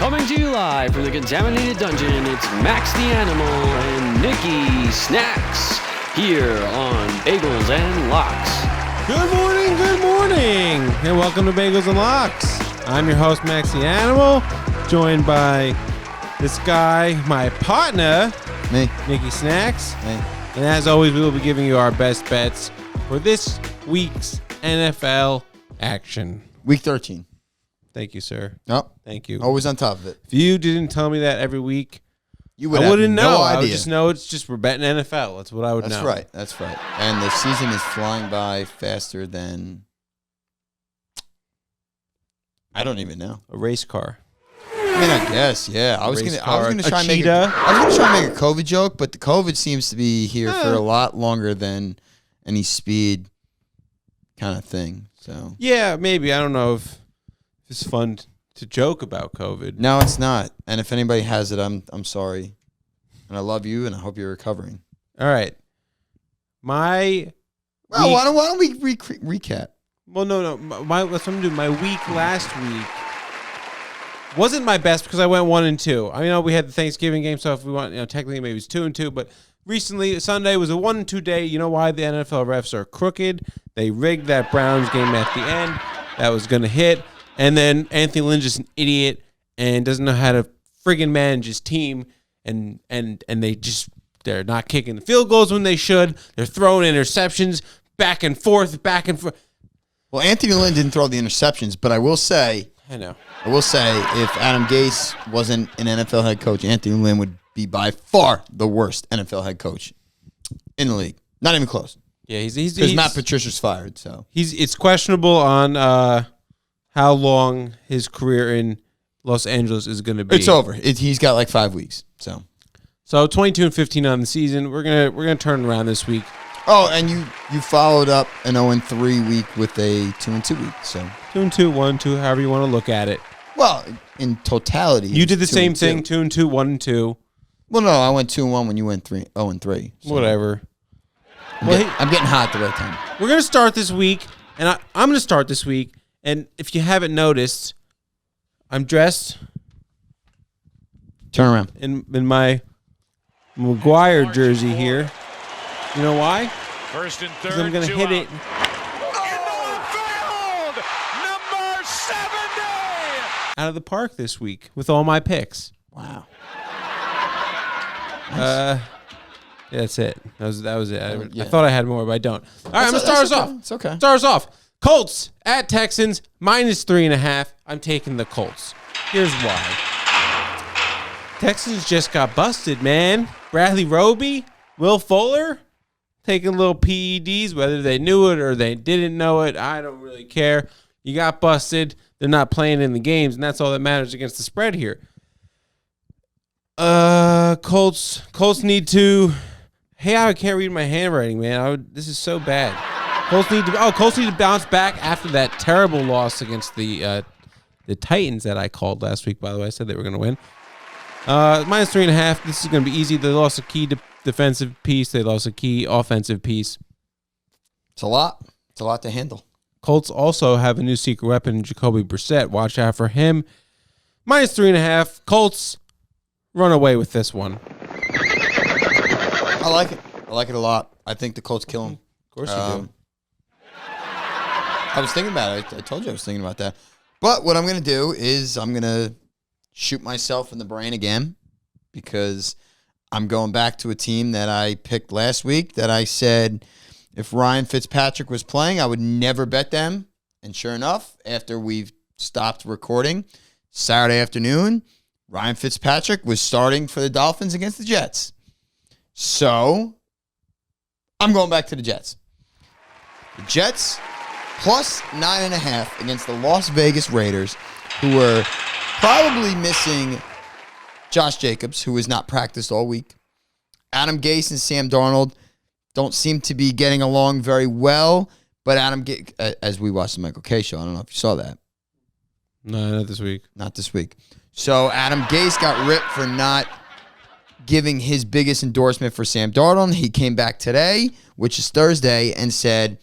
Coming to you live from the contaminated dungeon, it's Max the Animal and Nikki Snacks here on Bagels and Locks. Good morning, and welcome to Bagels and Locks. I'm your host, Max the Animal, joined by this guy, my partner, me, Nikki Snacks. me. And as always, we will be giving you our best bets for this week's NFL action. Week 13. Thank you, sir. Oh, Thank you. always on top of it. If you didn't tell me that every week, You would I have wouldn't no know. idea. I would just know it's just we're betting NFL. That's what I would know. That's right. And the season is flying by faster than I don't even know. A race car. I mean, I guess, yeah. I was Race gonna car, try a and make cheetah. I was gonna try and make a COVID joke, but the COVID seems to be here for a lot longer than any speed kind of thing. So Yeah, maybe. I don't know if it's fun to joke about COVID. no, it's not. And if anybody has it, I'm sorry. And I love you, and I hope you're recovering. All right. My Well, week- why don't we recap? Well, no. That's what I'm doing. My week last week wasn't my best because I went 1-2. I know we had the Thanksgiving game, so if we want, technically maybe it's 2-2. But recently, Sunday was a 1-2 day. You know why the NFL refs are crooked? They rigged that Browns game at the end. That was going to hit, and then Anthony Lynn's just an idiot and doesn't know how to friggin' manage his team, and they're not kicking the field goals when they should. They're throwing interceptions back and forth. Well, Anthony Lynn didn't throw the interceptions, but I will say, I know. if Adam Gase wasn't an NFL head coach, Anthony Lynn would be by far the worst NFL head coach in the league. Not even close. Yeah, Because Matt Patricia's fired, so. It's questionable on how long his career in Los Angeles is going to be. It's over. He's got like 5 weeks, so. So 22-15 on the season. We're gonna turn around this week. Oh, and you followed up an 0-3 week with a 2-2 week, so. 2-2, 1-2, however you want to look at it. Well, in totality. You did the same 2-2. thing, 2-2, 1-2. Well, no, I went 2-1 when you went 0-3. So. Whatever. I'm getting hot at the right time. We're gonna start this week, and I'm gonna start this week. And if you haven't noticed, I'm dressed Turn around. in my McGuire jersey here. You know why? First and third. Because I'm gonna hit it. Number 70. Out of the park this week with all my picks. Wow. Yeah, that's it. That was it. Yeah. I thought I had more, but I don't. All right, I'm gonna start us off. It's okay. Start us off. Colts at Texans -3.5. I'm taking the Colts. Here's why. Texans just got busted, man. Bradley Roby, Will Fuller, taking little PEDs, whether they knew it or they didn't know it. I don't really care. You got busted. They're not playing in the games, and that's all that matters against the spread here. Colts need to. Hey, I can't read my handwriting, man. This is so bad. Colts need to bounce back after that terrible loss against the Titans that I called last week. By the way, I said they were going to win. -3.5. This is going to be easy. They lost a key defensive piece. They lost a key offensive piece. It's a lot. It's a lot to handle. Colts also have a new secret weapon in Jacoby Brissett. Watch out for him. -3.5. Colts run away with this one. I like it. I like it a lot. I think the Colts kill him. Of course you do. I was thinking about it. I told you I was thinking about that. But what I'm going to do is I'm going to shoot myself in the brain again because I'm going back to a team that I picked last week that I said if Ryan Fitzpatrick was playing, I would never bet them. And sure enough, after we've stopped recording, Saturday afternoon, Ryan Fitzpatrick was starting for the Dolphins against the Jets. So I'm going back to the Jets. The Jets +9.5 against the Las Vegas Raiders, who were probably missing Josh Jacobs, who has not practiced all week. Adam Gase and Sam Darnold don't seem to be getting along very well, but as we watched the Michael Kay show, I don't know if you saw that. No, not this week. Not this week. So Adam Gase got ripped for not giving his biggest endorsement for Sam Darnold. He came back today, which is Thursday, and said,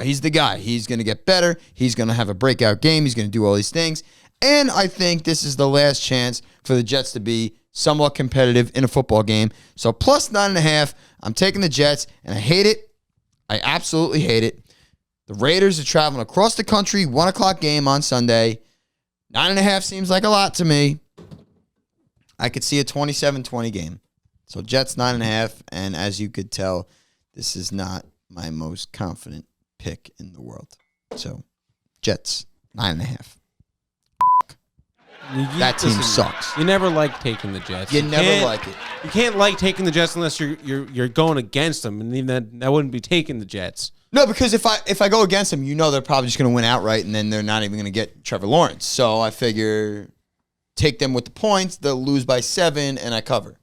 he's the guy. He's going to get better. He's going to have a breakout game. He's going to do all these things. And I think this is the last chance for the Jets to be somewhat competitive in a football game. So plus 9.5, I'm taking the Jets, and I hate it. I absolutely hate it. The Raiders are traveling across the country, 1 o'clock game on Sunday. 9.5 seems like a lot to me. I could see a 27-20 game. So Jets 9.5, and as you could tell, this is not my most confident pick in the world. So Jets 9.5. That team sucks. You never like taking the Jets. You never like it. You can't like taking the Jets unless you're going against them, and even that wouldn't be taking the Jets. No, because if I go against them, they're probably just going to win outright, and then they're not even going to get Trevor Lawrence. So I figure take them with the points. They'll lose by 7, and I cover.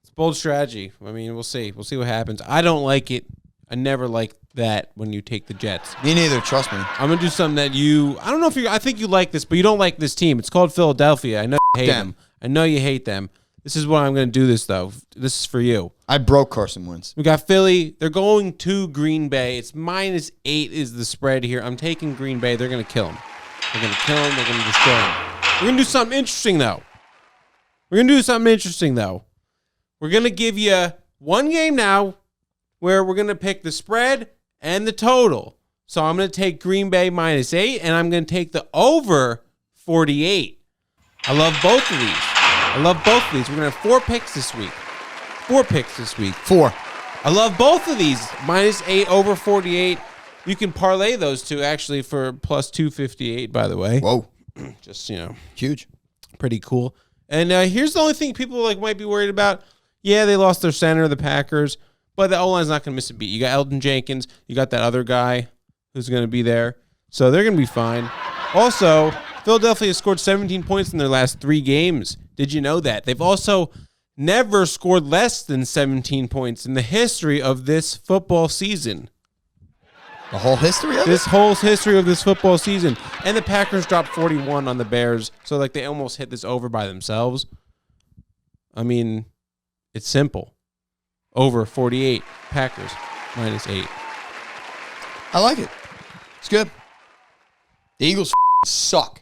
It's bold strategy. I mean, we'll see. We'll see what happens. I don't like it. I never like that when you take the Jets. Me neither. Trust me. I'm gonna do something that I don't know if I think you like this, but you don't like this team. It's called Philadelphia. I know you hate them. I know you hate them. This is why I'm gonna do this though. This is for you. I broke Carson Wentz. We got Philly. They're going to Green Bay. It's -8 is the spread here. I'm taking Green Bay. They're gonna kill them. They're gonna kill them. They're gonna destroy them. We're gonna do something interesting though. We're gonna give you one game now where we're going to pick the spread and the total. So I'm going to take Green Bay -8, and I'm going to take the over 48. I love both of these. We're going to have 4 picks this week. 4. I love both of these. -8, over 48. You can parlay those two, actually, for plus 258, by the way. Whoa. Just, Huge. pretty cool. And here's the only thing people might be worried about. Yeah, they lost their center, the Packers. But the O-line's not going to miss a beat. You got Elton Jenkins. You got that other guy who's going to be there. So they're going to be fine. Also, Philadelphia has scored 17 points in their last 3 games. Did you know that? They've also never scored less than 17 points in the history of this football season. The whole history of it? This whole history of this football season. And the Packers dropped 41 on the Bears. So, they almost hit this over by themselves. I mean, it's simple. Over 48, Packers, -8. I like it. It's good. The Eagles suck.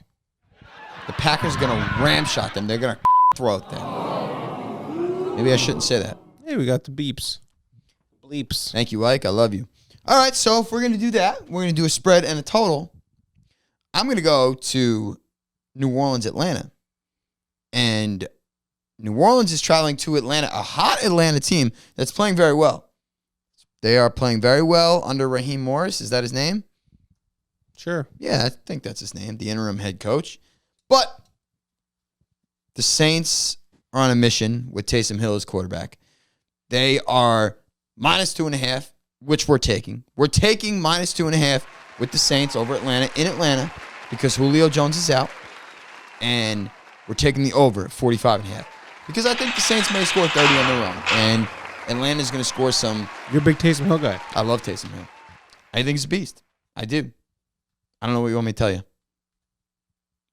The Packers are going to ramshot them. They're going to throw it them. Maybe I shouldn't say that. Hey, we got the beeps. Bleeps. Thank you, Ike. I love you. All right, so if we're going to do that, we're going to do a spread and a total. I'm going to go to New Orleans, Atlanta. And New Orleans is traveling to Atlanta, a hot Atlanta team that's playing very well. They are playing very well under Raheem Morris. Is that his name? Sure. Yeah, I think that's his name, the interim head coach. But the Saints are on a mission with Taysom Hill as quarterback. They are -2.5, which we're taking. We're taking -2.5 with the Saints over Atlanta, in Atlanta, because Julio Jones is out. And we're taking the over at 45.5. Because I think the Saints may score 30 on their own. And Atlanta's going to score some. You're a big Taysom Hill guy. I love Taysom Hill. I think he's a beast. I do. I don't know what you want me to tell you.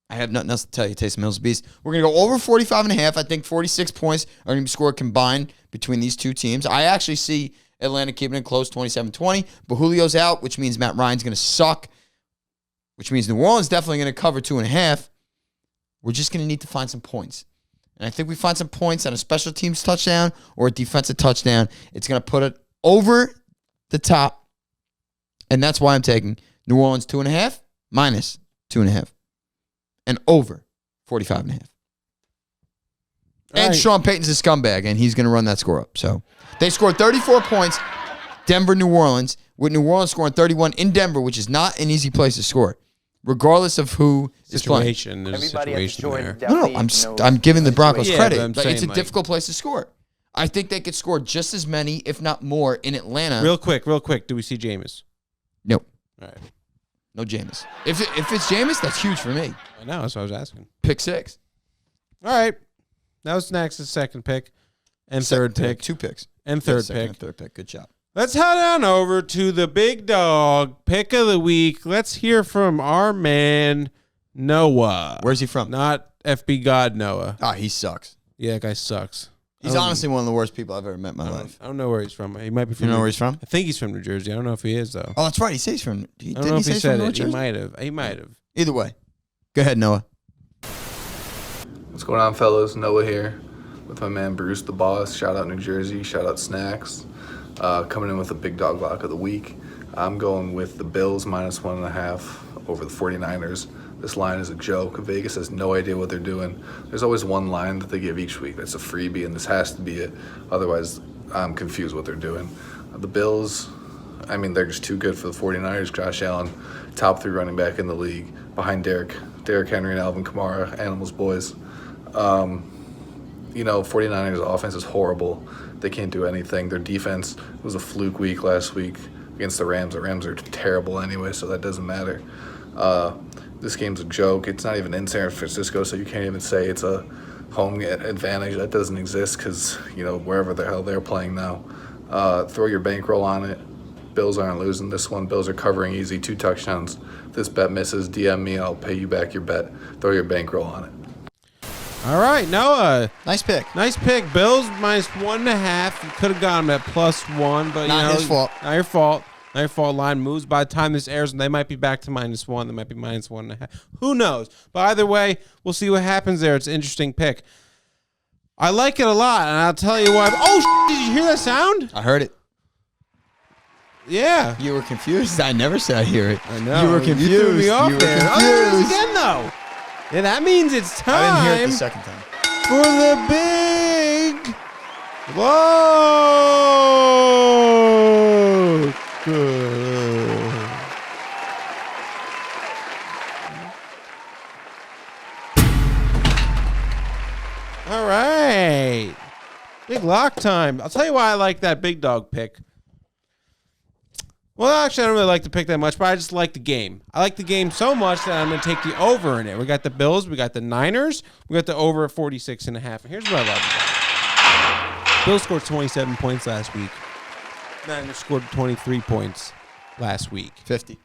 I have nothing else to tell you. Taysom Hill's a beast. We're going to go over 45.5. I think 46 points are going to be scored combined between these two teams. I actually see Atlanta keeping it close, 27-20. But Julio's out, which means Matt Ryan's going to suck. Which means New Orleans definitely going to cover 2.5. We're just going to need to find some points. And I think we find some points on a special teams touchdown or a defensive touchdown. It's going to put it over the top. And that's why I'm taking New Orleans 2.5 -2.5. And over 45.5. And right. Sean Payton's a scumbag, and he's going to run that score up. So they scored 34 points, Denver, New Orleans, with New Orleans scoring 31 in Denver, which is not an easy place to score, regardless of who is playing. There's a situation there. No, I'm giving the Broncos Yeah, credit, but I'm but saying, it's a difficult place to score. I think they could score just as many, if not more, in Atlanta. Real quick. Do we see Jameis? Nope. All right. No Jameis. If it's Jameis, that's huge for me. I know. That's what I was asking. Pick 6. All right. That was Snack's second pick and third pick. 2 picks. And third Second pick. and third pick. Good job. Let's head on over to the big dog pick of the week. Let's hear from our man, Noah. Where's he from? Not FB God Noah. Ah, he sucks. Yeah, that guy sucks. He's honestly one of the worst people I've ever met in my life. I don't know where he's from. He might be from. You know where he's from? I think he's from New Jersey. I don't know if he is though. Oh, that's right. He says he's from. I don't know if he said North it. Jersey? He might have. Either way, Go ahead, Noah. What's going on, fellas? Noah here with my man Bruce, the boss. Shout out New Jersey. Shout out Snacks. Coming in with a big dog lock of the week. I'm going with the Bills -1.5 over the 49ers. This line is a joke. Vegas has no idea what they're doing. There's always one line that they give each week. That's a freebie, and this has to be it. Otherwise, I'm confused what they're doing. The Bills, I mean, they're just too good for the 49ers. Josh Allen, top 3 running back in the league, behind Derrick Henry and Alvin Kamara, Animals boys. 49ers offense is horrible. They can't do anything. Their defense was a fluke week last week against the Rams. The Rams are terrible anyway, so that doesn't matter. This game's a joke. It's not even in San Francisco, so you can't even say it's a home advantage. That doesn't exist because, wherever the hell they're playing now. Throw your bankroll on it. Bills aren't losing this one. Bills are covering easy, 2 touchdowns. If this bet misses, DM me. I'll pay you back your bet. Throw your bankroll on it. All right, Noah. Nice pick. Nice pick. Bills -1.5. You could have got them at +1, but Not his fault. Not your fault. Not your fault. Line moves. By the time this airs, they might be back to -1. They might be -1.5. Who knows? But either way, we'll see what happens there. It's an interesting pick. I like it a lot, and I'll tell you why. Oh, did you hear that sound? I heard it. Yeah. You were confused. I never said I hear it. I know. You were confused. You threw me off You were there. confused. Oh, there it is again, though. Yeah, that means it's time. I didn't hear it the second time. For the big look. All right. Big lock time. I'll tell you why I like that big dog pick. Well, actually, I don't really like the pick that much, but I just like the game. I like the game so much that I'm going to take the over in it. We got the Bills. We got the Niners. We got the over at 46.5. And here's what I love about it. Bills scored 27 points last week. Niners scored 23 points last week. 50.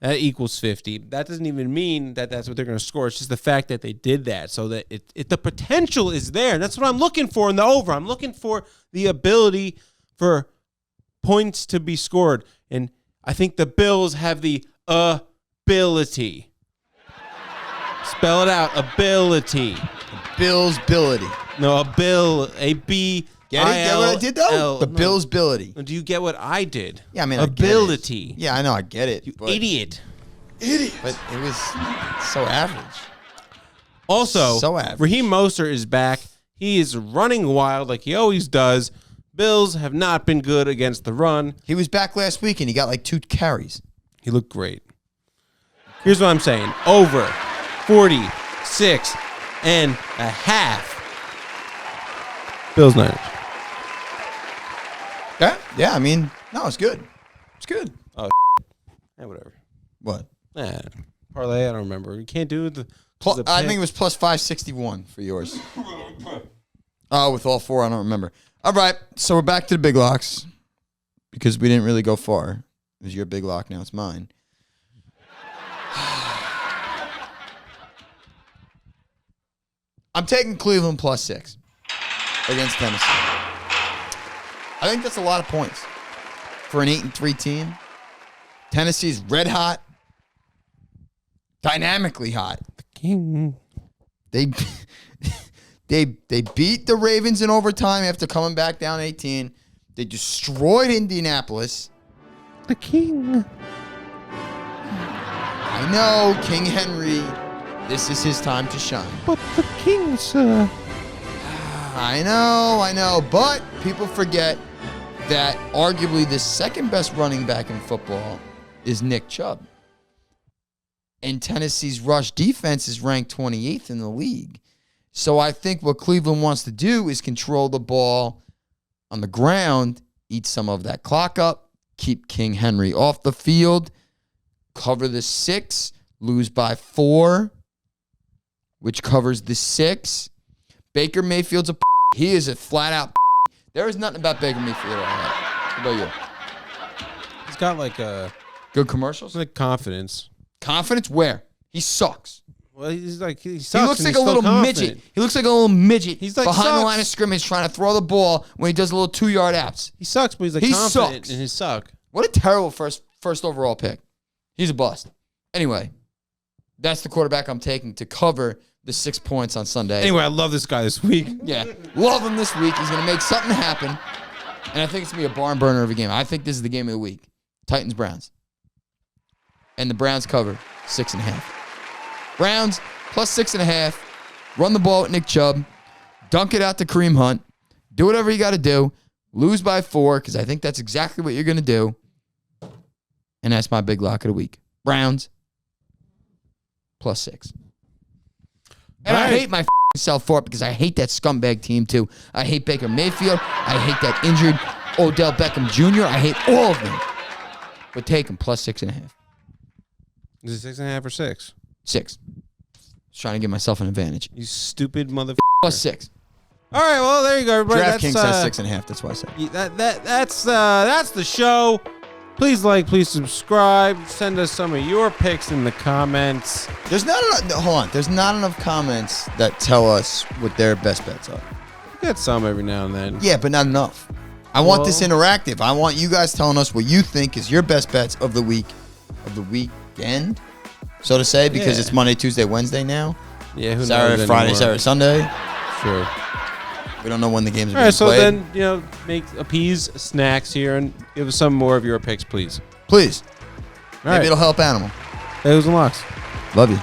That equals 50. That doesn't even mean that that's what they're going to score. It's just the fact that they did that, so that the potential is there. And that's what I'm looking for in the over. I'm looking for the ability for points to be scored. And I think the Bills have the ability. Spell it out. Ability. Bills' ability. No, A-B. Get it? Get what I did, though? The No. Bills' ability. Do you get what I did? Yeah, I mean, ability. I get it. Yeah, I know, I get it. You but, idiot. But it was so average. Also, So average. Raheem Mostert is back. He is running wild like he always does. Bills have not been good against the run. He was back last week, and he got like 2 carries. He looked great. Here's what I'm saying. Over 46.5. Bills Niners. Yeah, I mean, no, it's good. It's good. Yeah, whatever. What? Parlay, I don't remember. You can't do the I think it was plus 561 for yours. Oh, with all 4, I don't remember. All right, so we're back to the big locks because we didn't really go far. It was your big lock, now it's mine. I'm taking Cleveland plus 6 against Tennessee. I think that's a lot of points for an 8-3 team. Tennessee's red hot, dynamically hot. King. They beat the Ravens in overtime after coming back down 18. They destroyed Indianapolis. The King. I know, King Henry, this is his time to shine. But the King, sir. I know, but people forget that arguably the second best running back in football is Nick Chubb. And Tennessee's rush defense is ranked 28th in the league. So I think what Cleveland wants to do is control the ball on the ground, eat some of that clock up, keep King Henry off the field, cover the 6, lose by 4, which covers the 6. Baker Mayfield's a he is a flat-out There is nothing about Baker Mayfield I like. How about you? He's got like a Good commercials? like confidence. Confidence? Where? He sucks. Well, he's like he He sucks. looks and like he's a little still confident. midget. He looks like a little midget He's like behind the sucks. line of scrimmage trying to throw the ball when he does a little 2-yard outs. He sucks, but he's like He confident sucks. in his suck. What a terrible first overall pick. He's a bust. Anyway, That's the quarterback I'm taking to cover the 6 points on Sunday. Anyway, I love this guy this week. Yeah, love him this week. He's going to make something happen. And I think it's going to be a barn burner of a game. I think this is the game of the week. Titans-Browns. And the Browns cover 6.5. Browns plus 6.5. Run the ball with Nick Chubb. Dunk it out to Kareem Hunt. Do whatever you got to do. Lose by 4, because I think that's exactly what you're going to do. And that's my big lock of the week. Browns plus 6. And I hate my self for it because I hate that scumbag team too. I hate Baker Mayfield. I hate that injured Odell Beckham Jr. I hate all of them. But take them plus 6.5. Is it 6.5 or 6? 6. Just trying to give myself an advantage. You stupid motherfucker. Plus 6. All right, well, there you go, everybody. DraftKings says 6.5. That's why I said. That's the show. Please like, please subscribe. Send us some of your picks in the comments. There's not enough. Hold on. There's not enough comments that tell us what their best bets are. We get some every now and then. Yeah, but not enough. I want this interactive. I want you guys telling us what you think is your best bets of the week, of the weekend, so to say, because it's Monday, Tuesday, Wednesday now. Yeah, who knows Saturday, Friday, anymore. Saturday, Sunday. Sure. We don't know when the games are All being right, so played. then, appease Snacks here and give us some more of your picks, please. Please. All Maybe right. it'll help Animal. Bagels and Locks. Love you.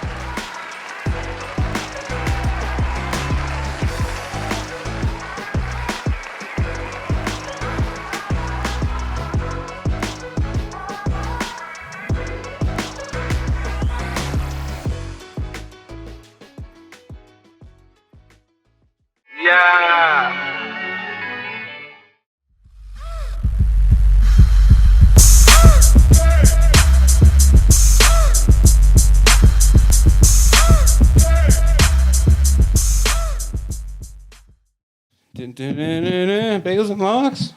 Bagels and Locks.